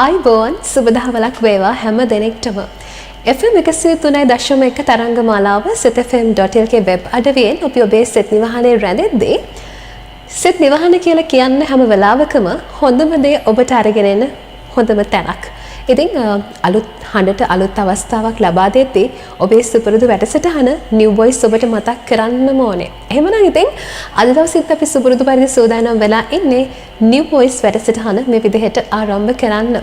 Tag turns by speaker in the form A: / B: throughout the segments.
A: අයිබෝන් සුබදහවලක් වේවා හැම දෙනෙක්ටම. FM 103.1 තරංග මාලාව setfm.lk වෙබ් අඩවියෙන් අපි ඔබේ සෙත් නිවහනේ රැඳෙද්දී සෙත් නිවහන කියලා කියන්නේ හැම වෙලාවකම හොඳම දේ ඔබට අරගෙන එන හොඳම තැනක්. ඉතින් අලුත් හඬට අලුත් අවස්ථාවක් ලබා දෙද්දී ඔබේ සුපුරුදු වැඩසටහන New Voice ඔබට මතක් කරන්නම ඕනේ. එහෙමනම් ඉතින් අද දවසෙත් අපි සුපුරුදු පරිදි සූදානම් වෙලා ඉන්නේ New Voice වැඩසටහන මේ විදිහට ආරම්භ කරන්න.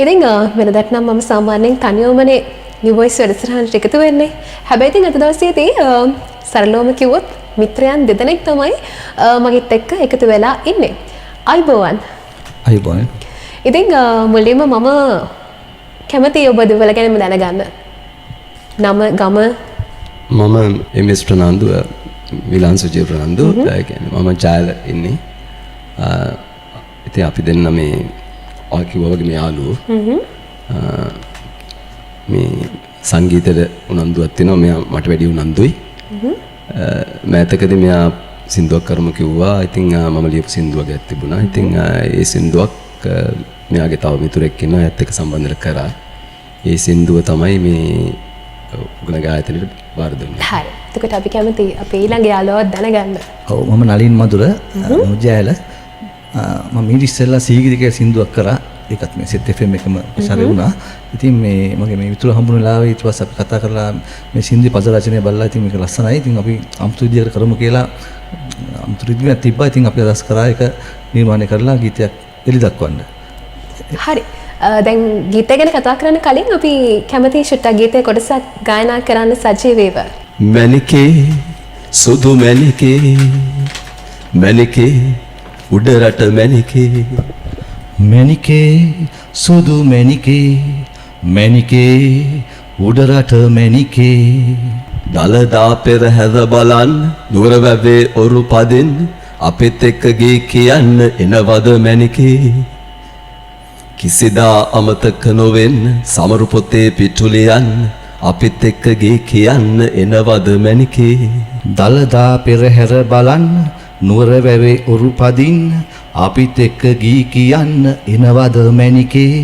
A: ඉතින් වෙනදට නම් මම සාමාන්‍යයෙන් තනියමනේ New Voice වැඩසටහනට එකතු වෙන්නේ. හැබැයි ඉතින් අද දවසේදී සරලවම කිව්වොත් මිත්‍රයන් දෙදෙනෙක් තමයි මගෙත් එක්ක එකතු වෙලා ඉන්නේ. අයිබෝන්.
B: අයිබෝන්.
A: ඉතින් මුලින්ම මම කැමතියි ඔබ දෙවල ගැනම දැනගන්න. නම ගම
B: මම එම්.එස්. ප්‍රනාන්දු විලාන් සුජේ ප්‍රනාන්දු කියන්නේ මම ජාල ඉන්නේ. ඉතින් අපි දෙන්න මේ ඔය කිව්වා වගේ මේ යාළුවෝ මේ සංගීතෙට උනන්දුවක් තියෙනවා. මෙයා මට වැඩි උනන්දුයි. මෑතකදී මෙයා සින්දුවක් කරමු කිව්වා. ඉතින් මම ලියපු සින්දුවක් ගැත් තිබුණා. ඉතින් ඒ සින්දුවක් මෙයාගේ තව මිතුරෙක් ඉන්නවා. එයාත් එක්ක සම්බන්ධ කරා. ඒ සින්දුව තමයි මේ උගල ගායතනෙට බාර දුන්නේ.
A: හරි. එතකොට අපි කැමති අපේ ඊළඟ යාළුවව දැනගන්න.
C: ඔව් මම නලින් මధుර මුජෑල මම ඊට ඉස්සෙල්ලා සීගිරිකේ සින්දුවක් කරා. ඒකත් මේ සෙත් FM එකම ප්‍රචාරය වුණා. ඉතින් මේ මගේ මේ මිතුරු හම්බුන වෙලාවේ ඊට පස්සේ අපි කතා කරලා මේ සින්දුවේ පද රචනය බලලා ඉතින් මේක ලස්සනයි. ඉතින් අපි අමුතු විදිහකට කරමු කියලා අමුතු විදිහක් තිබ්බා. ඉතින් අපි අදහස් කරා ඒක නිර්මාණය කරලා ගීතයක් එලි දක්වන්න.
A: හරි. දැන් ගීතය ගැන කතා කරන්න කලින් අපි කැමති ෂුට්ටක් ගීතේ කොටසක් ගායනා කරන්න සජීවීව.
B: මැනිකේ සුදු මැනිකේ මැනිකේ උඩ රට මැනිකේ
C: මැනිකේ සුදු මැනිකේ මැනිකේ උඩ රට මැනිකේ
B: දලදා පෙරහැර බලන් නුවර වැවේ ඔරු පදින් අපිත් එක්ක ගී කියන්න එනවද මැනිකේ කිසිදා අමතක නොවෙන්න සමරු පොතේ පිටුලියන් අපිත් එක්ක ගී කියන්න එනවද මැනිකේ
C: දලදා පෙරහැර බලන් නුවර වැවේ ඔරු පදින් අපිත් එක්ක ගී කියන්න එනවද මැනිකේ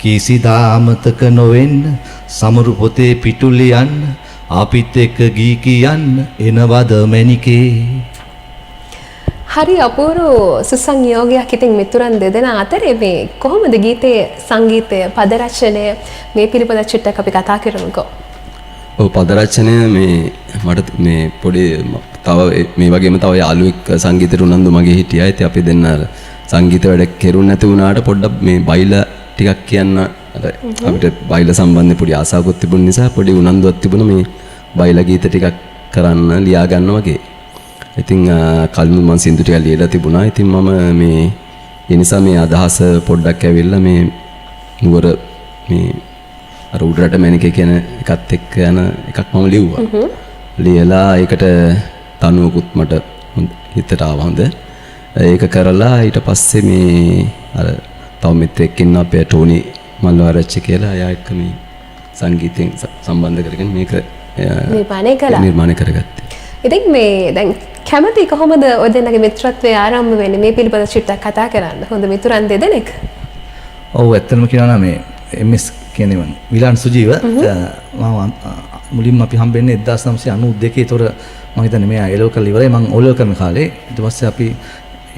C: කිසිදා අමතක නොවෙන්න සමරු පොතේ පිටුලියන් අපිත් එක්ක ගී කියන්න එනවද මැනිකේ.
A: හරි අපූර්ව සුසංයෝගයක් ඉතින් මිතුරන් දෙදෙනා අතරේ මේ කොහොමද ගීතයේ සංගීතය පද රචනය මේ පිළිබඳ චුට්ටක් අපි කතා කරමුකෝ.
B: ඔව් පද රචනය මේ මට මේ පොඩි තව මේ වගේම තව යාළුවෙක් සංගීතයට උනන්දු මගේ හිටියා. ඉතින් අපි දෙන්න අර සංගීත වැඩ කෙරුණ නැති වුණාට පොඩ්ඩක් මේ බයිලා ටිකක් කියන්න අර අපිට බයිලා සම්බන්ධ පොඩි ආසාවකුත් තිබුණ නිසා පොඩි උනන්දුවක් තිබුණා මේ බයිලා ගීත ටිකක් කරන්න ලියා ගන්න වගේ. ඉතින් කලින් මම සින්දු ටිකක් ලියලා තිබුණා. ඉතින් මම මේ ඒ නිසා මේ අදහස පොඩ්ඩක් ඇවිල්ලා මේ නුවර මේ අර උඩරට මැනිකේ කියන එකත් එක්ක යන එකක් මම ලිව්වා. ලියලා ඒකට තනුවකුත් මට හිතට ආවා හොඳ. ඒක කරලා ඊට පස්සේ මේ අර තව මිත්‍රෙක් ඉන්න අපේ ටෝනි මල්වාරච්චි කියලා එයා එක්ක මේ සංගීතයෙන් සම්බන්ධ කරගෙන මේක නිර්මාණය කරගත්තා.
A: ඉතින් මේ දැන් කැමති කොහොමද ඔය දෙන්නගේ මිත්‍රත්වය ආරම්භ වෙන්නේ මේ පිළිබඳ චුට්ටක් කතා කරන්න. හොඳ මිතුරන් දෙදෙනෙක්.
C: ඔව් ඇත්තටම කියනවා නම් මේ එම්.එස්. කියන්නේ මම විලාන් සුජීව මම මුලින්ම අපි හම්බෙන්නේ 1992. ඒතොර මම හිතන්නේ මෙයා එලෝ කරලා ඉවරයි. මම ඕලෝ කරන කාලේ ඊට පස්සේ අපි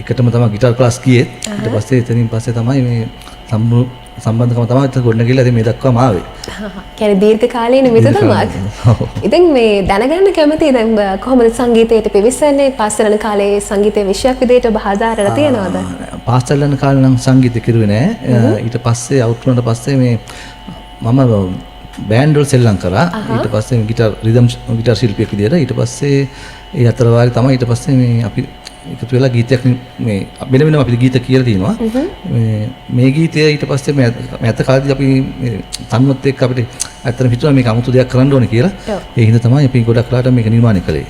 C: එකටම තමයි ගිටාර් ක්ලාස් ගියේ. ඊට පස්සේ එතනින් පස්සේ තමයි මේ සම්බන්ධකම තමයි ගොඩනගිලා ඉතින් මේ දක්වාම ආවේ.
A: කියන්නේ දීර්ඝ කාලීන මිතුරුකමක්. ඉතින් මේ දැනගන්න කැමතියි දැන් කොහොමද සංගීතයට පිවිසන්නේ? පාසල් යන කාලේ සංගීතයේ විෂයක් විදිහට ඔබ හදාරලා තියෙනවද?
C: පාසල් යන කාලේ නම් සංගීතය කිරුවේ නෑ. ඊට පස්සේ අවුට් වුණාට පස්සේ මේ මම බෑන්ඩ් වල සෙල්ලම් කරා. ඊට පස්සේ ගිටාර් රිද්ම් ගිටාර් ශිල්පියෙක් විදිහට ඊට පස්සේ ඒ අතර වාරේ තමයි ඊට පස්සේ මේ අපි එකතු වෙලා ගීතයක් මේ වෙන වෙනම අපිට ගීත කියලා තියෙනවා. මේ ගීතය ඊට පස්සේ මෑත කාලේදී අපි තනුවත් එක්ක අපිට ඇත්තටම හිතුණා මේක 아무තු දෙයක් කරන්න ඕනේ කියලා. ඒ හින්දා තමයි අපි ගොඩක් ලාට මේක නිර්මාණය කළේ.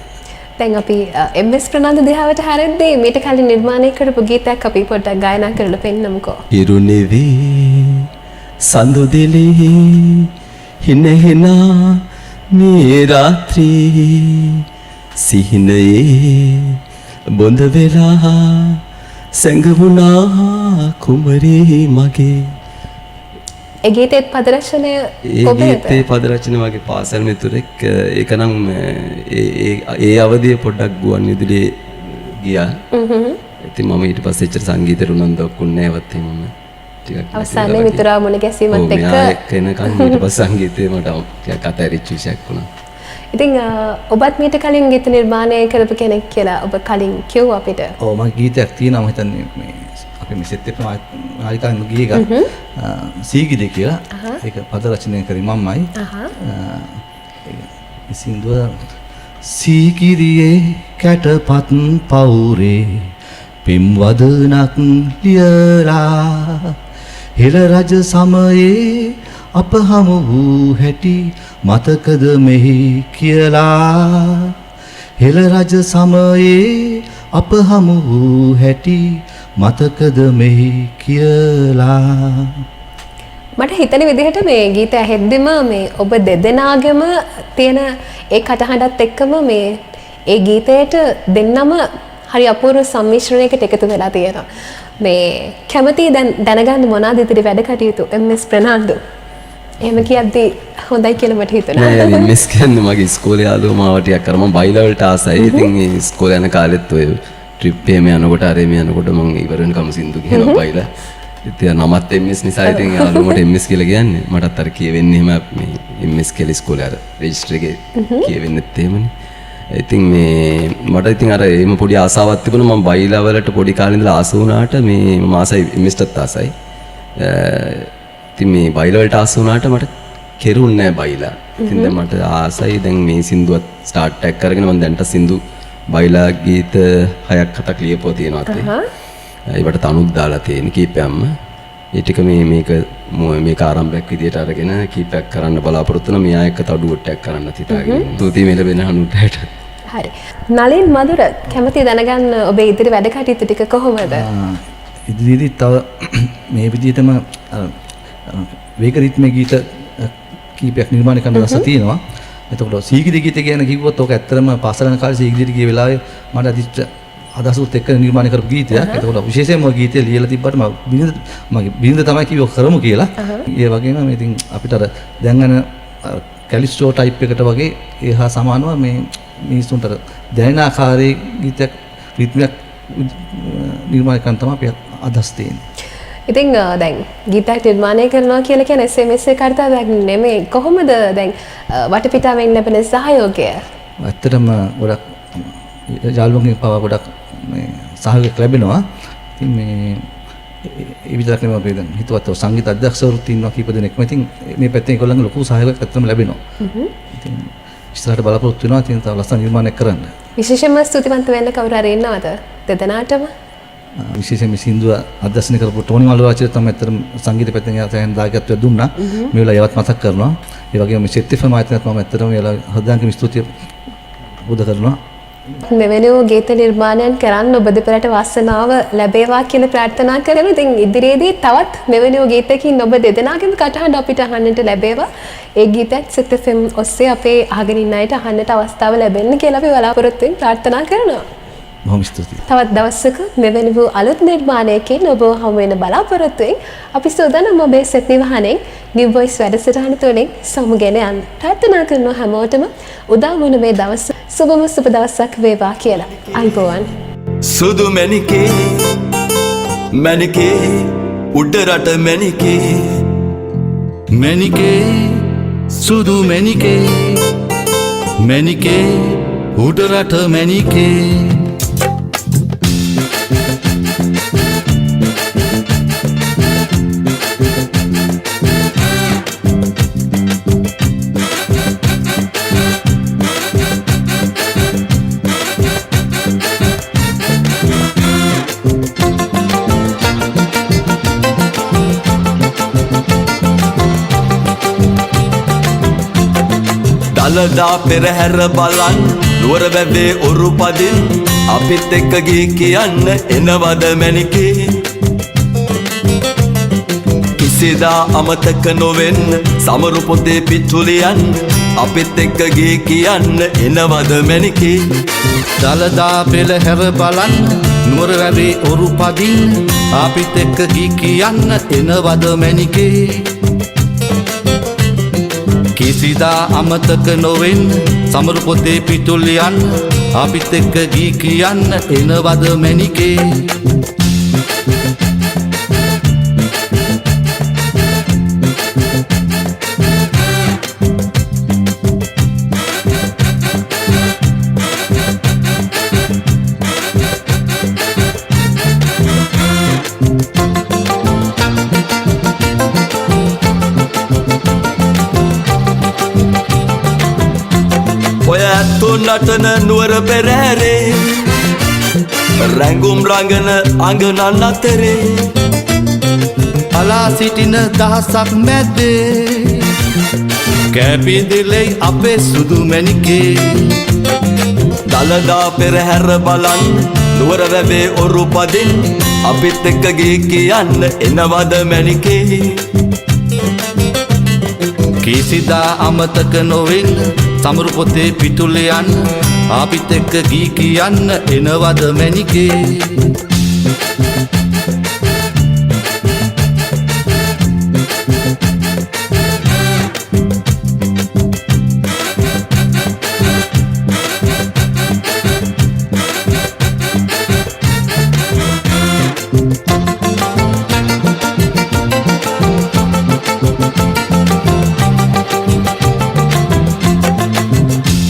A: දැන් අපි එම්.එස්. ප්‍රනාන්දු දිහාවට හැරෙද්දී මීට කලින් නිර්මාණය කරපු ගීතයක් අපි පොඩ්ඩක් ගායනා කරලා පෙන්නමුකෝ.
B: ඉරුනිවි සඳුදිලි හිනහිනා මේ රාත්‍රී සිහිනයේ බොඳ වෙලා සැඟවුණා කුමරේ මගේ
A: ඒ ගීතේත් පද රචනය
B: ඒ
A: ඔබේද?
B: ගීතේ පද රචන වගේ පාසල් මිතුරෙක් ඒක නම් ඒ අවදිය පොඩ්ඩක් ගුවන් විදුලියේ ගියා. ඉතින් මම ඊට පස්සේ එච්චර සංගීතේට උනන්දුවක් උන්නේ නැවත් මම ටිකක්
A: අවසානයේ මිතුරා මුණ ගැසීමත් එක්ක
B: එනකන් ඊට පස්සේ සංගීතේ මට ටිකක් අතහැරිච්ච විශයක් වුණා.
A: ඉතින් ඔබත් මීට කලින් ගීත නිර්මාණය කරපු කෙනෙක් කියලා ඔබ කලින් කිව්වා අපිට.
C: ඔව් මගේ ගීතයක් තියෙනවා මම හිතන්නේ මේ අපි මේ සෙට් එකේ ආරිකාන් ගිය එක සීගිරිය කියලා. ඒක පද රචනය කරේ මමයි. ඒ සින්දුව සීගිරියේ කැටපත් පවුරේ පිම්වදනක් ලියලා හෙළ රජ සමයේ අප හමු වූ හැටි මතකද මෙහි කියලා හෙළ රජ සමයේ අප හමු වූ හැටි මතකද මෙහි කියලා.
A: මට හිතන විදිහට මේ ගීත ඇහෙද්දිම මේ ඔබ දෙදෙනාගේම තියෙන ඒ කටහඬත් එක්කම මේ ඒ ගීතයට දෙන්නම හරි අපූර්ව සම්මිශ්‍රණයකට එකතු වෙලා තියෙනවා. මේ කැමති දැනගන්න මොනවාද ඉතිරි වැඩ කටයුතු එම්.එස්. ප්‍රනාන්දු? එහෙම කියද්දි හොඳයි කියලා මට හිතුණා.
B: නෑ එම්.එස්. කියන්නේ මගේ ඉස්කෝලේ යාළුවෝ මාව ටිකක් කරා මම බයිලා වලට ආසයි. ඉතින් ඒ ඉස්කෝලේ යන කාලෙත් ඔය ට්‍රිප් එකේ යනකොට අර මේ යනකොට මම ඉවර වෙනකම් සින්දු කියනවා බයිලා. ඉතින් නමත් එම්.එස්. නිසා ඉතින් යාළුවෝ මට එම්.එස්. කියලා කියන්නේ. මටත් අර කියවෙන්නේ එහෙම මේ එම්.එස්. කියලා ඉස්කෝලේ අර රෙජිස්ටර් එකේ කියවෙන්නෙත් එහෙමනේ. ඉතින් මේ මට ඉතින් අර එහෙම පොඩි ආසාවක් තිබුණා මම බයිලා වලට පොඩි කාලේ ඉඳලා ආස වුණාට මේ මම ආසයි එම්.එස්.ටත් ආසයි. ඉතින් මේ බයිලා වලට ආස වුණාට මට කෙරුන්නේ නැහැ බයිලා. ඉතින් දැන් මට ආසයි දැන් මේ සින්දුවත් ස්ටාර්ට් එකක් කරගෙන මම දැන්ට සින්දු බයිලා ගීත 6ක් 7ක් ලියපුවා තියෙනවා අතේ. ඒවට තනුත් දාලා තියෙන කීපයක්ම. ඒ ටික මේක ආරම්භයක් විදියට අරගෙන කීපයක් කරන්න බලාපොරොත්තු වෙන මෙයා එක්ක තඩුවට්ටයක් කරන්න හිතාගෙන. තුති මෙල වෙන හනුටට.
A: හරි. නලින් මధుර කැමති දැනගන්න ඔබේ ඉදිරි වැඩ කටයුතු ටික කොහොමද?
C: ඉදිරියේදී තව මේ විදිහටම වේග රිද්මේ ගීත කීපයක් නිර්මාණය කරන්න රස තියෙනවා. එතකොට සීගිරි ගීත කියන කිව්වොත් ඕක ඇත්තටම පාසල යන කාලේ සීගිරි ගිය වෙලාවේ මට අදිච්ච අදහසුත් එක්ක නිර්මාණය කරපු ගීතයක්. එතකොට විශේෂයෙන්ම ඔය ගීතය ලියලා තිබ්බට මගේ බිරිඳ තමයි කිව්ව කරමු කියලා. ඒ වගේම මේ ඉතින් අපිට අර දැන් යන කැලිස්ටෝ ටයිප් එකට වගේ ඒ හා සමානව මේ මිනිස්සුන්ට දැනෙන ආකාරයේ ගීතයක් රිද්මයක් නිර්මාණය කරන්න තමයි අපි අදහස් තියෙන්නේ.
A: ඉතින් දැන් ගීතයක් නිර්මාණය කරනවා කියලා කියන්නේ SMS එක කාර්යයක් නෙමෙයි. කොහොමද දැන් වටපිටාවෙන් ලැබෙන සහයෝගය?
C: ඇත්තටම ගොඩක් යාළුවන්ගෙන් පවා ගොඩක් මේ සහයෝගයක් ලැබෙනවා. ඉතින් මේ ඒ විතරක් නෙමෙයි අපි දැන් හිතුවත් සංගීත අධ්‍යක්ෂවරුත් ඉන්නවා කීප දෙනෙක්ම. ඉතින් මේ පැත්තෙන් ඒගොල්ලන්ගේ ලොකු සහයෝගයක් ඇත්තටම ලැබෙනවා. ඉතින් ඉස්සරහට බලාපොරොත්තු වෙනවා ඉතින් තව ලස්සන නිර්මාණයක් කරන්න.
A: විශේෂයෙන්ම ස්තුතිවන්ත වෙන්න කවුරු හරි ඉන්නවද? දෙදෙනාටම?
C: විශේෂයෙන්ම සින්දුව අධ්‍යක්ෂණය කරපු ටෝනි මල්ලුආච්චිට තමයි ඇත්තටම සංගීත පැත්තෙන් යාතෙන් දායකත්වය දුන්නා. මේ වෙලාව යවත් මතක් කරනවා. ඒ වගේම මේ සෙට් FM ආයතනයත් මම ඇත්තටම මේ වෙලාව හදන්කම ස්තුතිය පුද කරනවා.
A: මෙවැනි වූ ගීත නිර්මාණයන් කරන්න ඔබ දෙපළට වාසනාව ලැබේවා කියලා ප්‍රාර්ථනා කරනවා. ඉතින් ඉදිරියේදී තවත් මෙවැනි වූ ගීතකින් ඔබ දෙදෙනාගේම කටහඬ අපිට අහන්නට ලැබේවා. ඒ ගීතත් සෙට් FM ඔස්සේ අපේ අහගෙන ඉන්න අයට අහන්නට අවස්ථාව ලැබෙන්න කියලා අපි බලාපොරොත්තු වෙමින් ප්‍රාර්ථනා කරනවා.
C: බොහොම ස්තුතියි.
A: තවත් දවසක මෙවැනි වූ අලුත් නිර්මාණයකින් ඔබ හමු වෙන බලාපොරොත්තු වෙමින් අපි සූදානම් ඔබේ සෙට් නිවහනෙන් New Voice වැඩසටහන තුළින් සමුගෙන යන්න. ප්‍රාර්ථනා කරනවා හැමෝටම උදා වුණ මේ දවස සුබම සුබ දවසක් වේවා කියලා. අයිබෝවන්.
D: සුදු මැණිකේ මැණිකේ උඩ රට මැණිකේ
E: මැණිකේ සුදු මැණිකේ මැණිකේ උඩ රට මැණිකේ
D: දළදා පෙරහැර බලන් නුවර වැවේ ඔරු පදින් අපිත් එක්ක ගී කියන්න එනවද මැණිකේ කිසිදා අමතක නොවෙන්න සමරු පොතේ පිටුලියන් අපිත් එක්ක ගී කියන්න එනවද මැණිකේ
E: දළදා පෙරහැර බලන් නුවර වැවේ ඔරු පදින් අපිත් එක්ක ගී කියන්න එනවද මැණිකේ කිසිදා අමතක නොවෙන්න සමරු පොතේ පිටුල් යන්න අපිත් එක්ක ගී කියන්න එනවද මැනිකේ
D: ඔය ඇත්තු නටන නුවර පෙරහැරේ රැඟුම් රඟන අඟනන් අතරේ
E: අලා සිටින දහසක් මැද්දේ කැපිදිලෙයි අපේ සුදු මැනිකේ
D: දළදා පෙරහැර බලන් නුවර වැවේ ඔරු පදින් අපිත් එක්ක ගී කියන්න එනවද මැනිකේ
E: කිසිදා අමතක නොවෙන්න සමරු පොතේ පිටුල යන්න අපිත් එක්ක ගී කියන්න එනවද මැනිකේ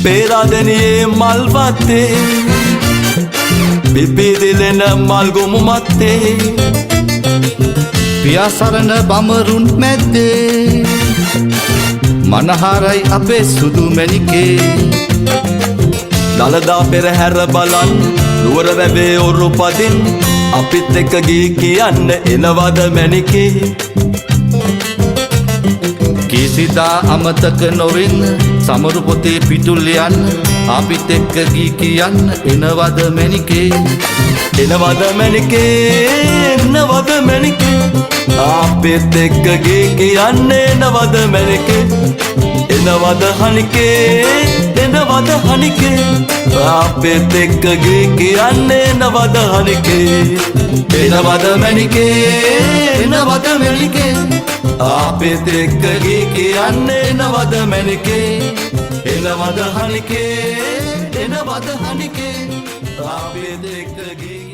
D: පේරාදෙනියේ මල් වත්තේ පිපිදිලෙන මල් ගොමු මත්තේ
E: පියාසරණ බමරුන් මැද්දේ මනහරයි අපේ සුදු මැනිකේ
D: දළදා පෙරහැර බලන් නුවර වැවේ ඔරු පදින් අපිත් එක්ක ගී කියන්න එනවද මැනිකේ
E: කිසිදා අමතක නොවෙන්න සමරු පොතේ පිටුල් යන්න අපිත් එක්ක ගී කියන්න එනවද මැනිකේ
D: එනවද මැනිකේ එනවද මැනිකේ අපිත් එක්ක ගී කියන්න එනවද මැනිකේ එනවද හනිකේ එනවද හනිකේ අපිත් එක්ක ගී කියන්න එනවද හනිකේ එනවද මැනිකේ එනවද මැනිකේ අපිත් එක්ක ගී කියන්න එනවද මැනිකේ එනවද හනිකේ එනවද හනිකේ අපිත් එක්ක ගී